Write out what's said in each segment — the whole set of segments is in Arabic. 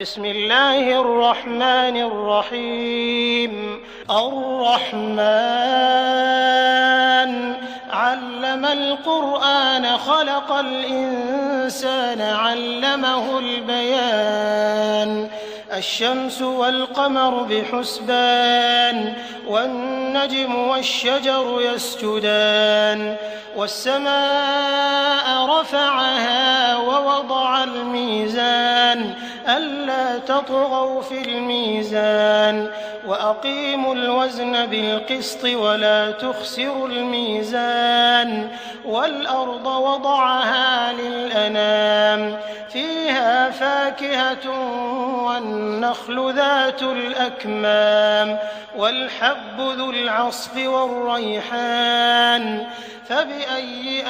بسم الله الرحمن الرحيم. الرحمن علم القرآن خلق الإنسان علمه البيان. الشمس والقمر بحسبان والنجم والشجر يسجدان والسماء رفعها ووضع الميزان ألا تطغوا في الميزان وأقيموا الوزن بالقسط ولا تخسروا الميزان والأرض وضعها للأنام فيها فاكهة والنخل ذات الأكمام والحب ذو العصف والريحان فبأي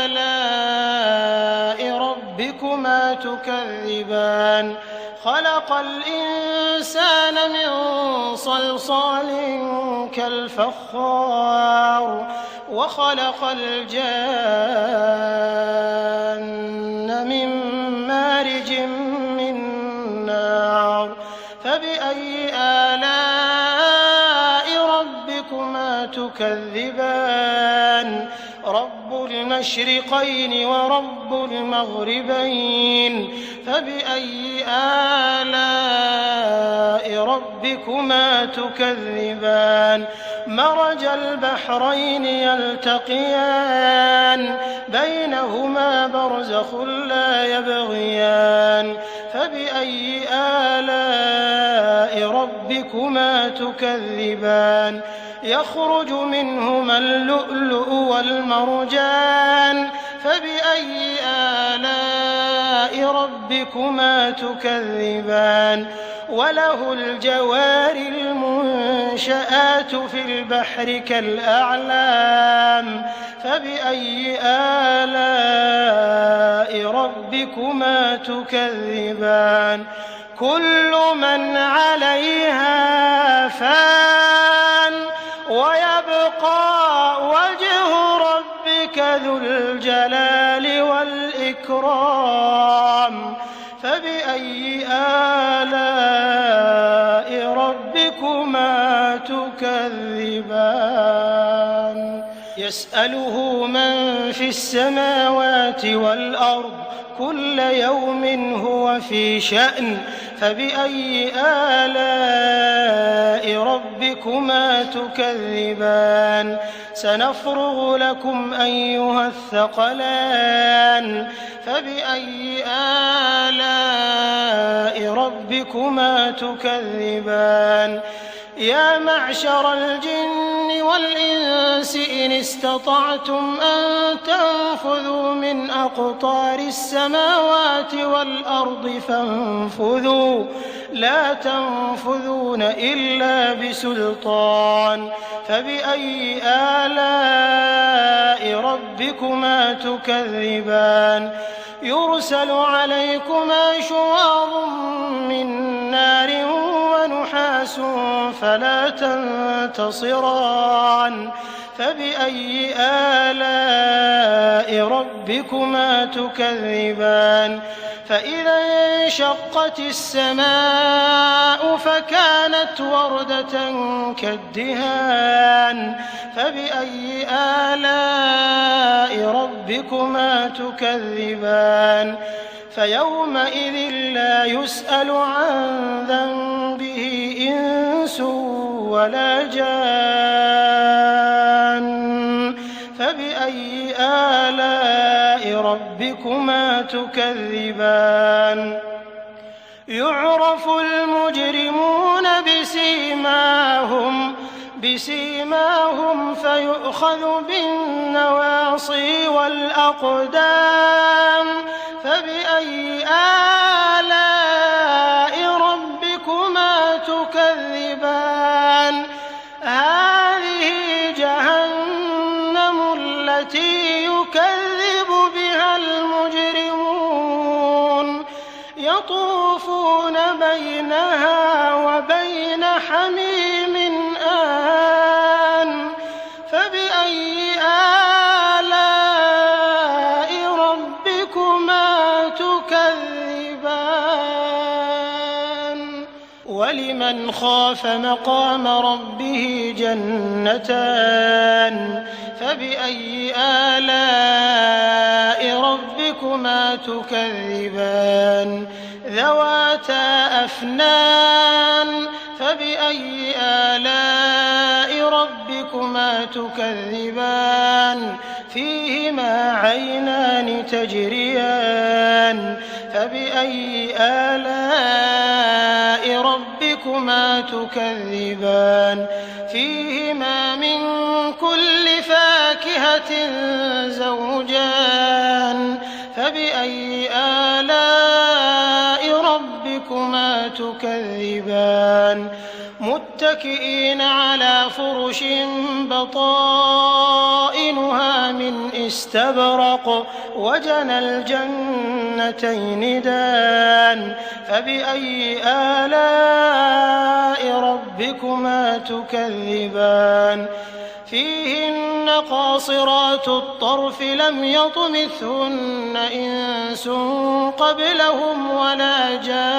آلاء ربكما تكذبان. خلق الإنسان من صلصال كالفخار وخلق الجان من مارج من نار فبأي آلاء ربكما تكذبان. رب المشرقين ورب المغربين فبأي آلاء ربكما تكذبان. مرج البحرين يلتقيان بينهما برزخ لا يبغيان فبأي آلاء ربكما تكذبان. يخرج منهما اللؤلؤ والمرجان فبأي آلاء ربكما تكذبان. وله الجوار المنشآت في البحر كالأعلام فبأي آلاء ربكما تكذبان. كل من عليها فان ويبقى وجه ربك ذو الجلال والإكرام فبأي آلاء ربكما تكذبان. يسأله من في السماوات والأرض كل يوم هو في شأن فبأي آلاء ربكما تكذبان. سنفرغ لكم أيها الثقلان فبأي آلاء ربكما تكذبان. يا معشر الجن والإنس إن استطعتم أن تنفذوا من أقطار السماوات والأرض فانفذوا لا تنفذون إلا بسلطان فبأي آلاء ربكما تكذبان. يرسل عليكما شواظ من نار ونحاس فلا تنتصران فبأي آلاء ربكما تكذبان. فإذا انشقت السماء فكانت وردة كالدهان فبأي آلاء ربكما تكذبان. فيومئذ لا يسأل عن ذنبه إنس ولا جان فبأي آلاء ربكما تكذبان. يعرف المجرمون بسيماهم فيؤخذ بالنواصي والأقدام فبأي آلاء ربكما تكذبان. هذه جهنم التي يكذب بها المجرمون يطوفون بينها وبين حميم آن فبأي آلاء ربكما تكذبان. ولمن خاف مقام ربه جنتان فبأي آلاء ربكما تكذبان ذواتا أفنان فبأي آلاء ربكما تكذبان فيهما عينان تجريان فبأي آلاء ربكما تكذبان فيهما من كل فاكهة زوجان فبأي آلاء ربكما تكذبان متكئين على فرش بطائنها من استبرق وجنى الجنتين دان فبأي آلاء ربكما تكذبان فيهن قاصرات الطرف لم يطمثهن إنس قبلهم ولا جان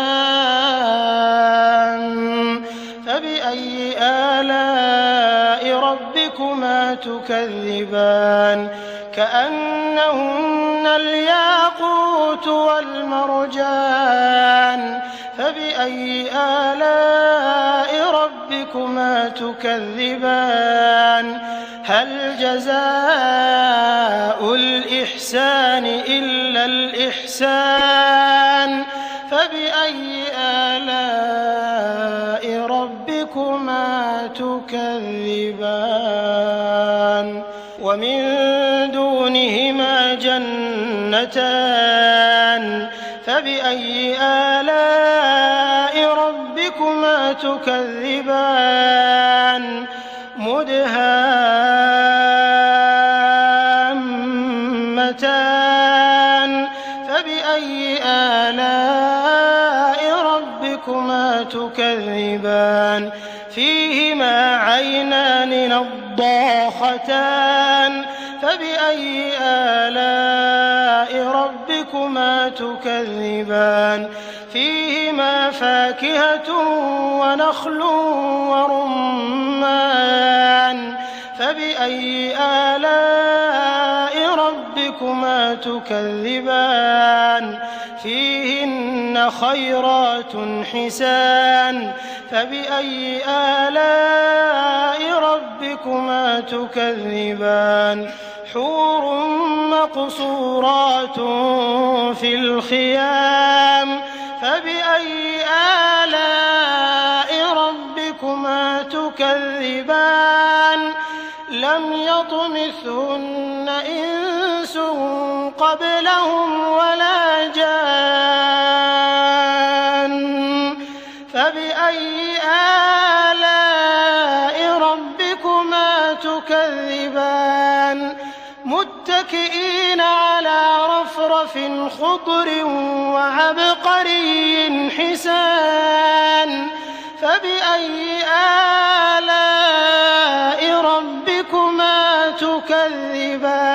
فبأي آلاء ربكما تكذبان كأنهن الياقوت والمرجان فبأي آلاء ربكما تكذبان هل جزاء الإحسان إلا الإحسان فبأي آلاء ربكما تكذبان ومن دونهما جنتان فبأي آلاء ربكما تكذبان مدهامتان فبأي آلاء ربكما تكذبان فيهما عينان نضاختان فبأي آلاء ربكما تكذبان فيهما فاكهة ونخل ورمان فبأي آلاء ربكما تكذبان فيهن خيرات حسان فبأي آلاء ربكما تكذبان حور مقصورات في الخيام فبأي آلاء ربكما تكذبان لم يطمثهن إنس قبلهم ولا جان فبأي آلاء ربكما تكذبان متكئين على رفرف خضر وعبقري حسان فبأي آلاء ربكما تكذبان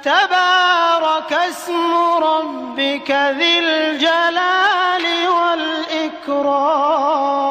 تبارك اسم ربك ذي الجلال والإكرام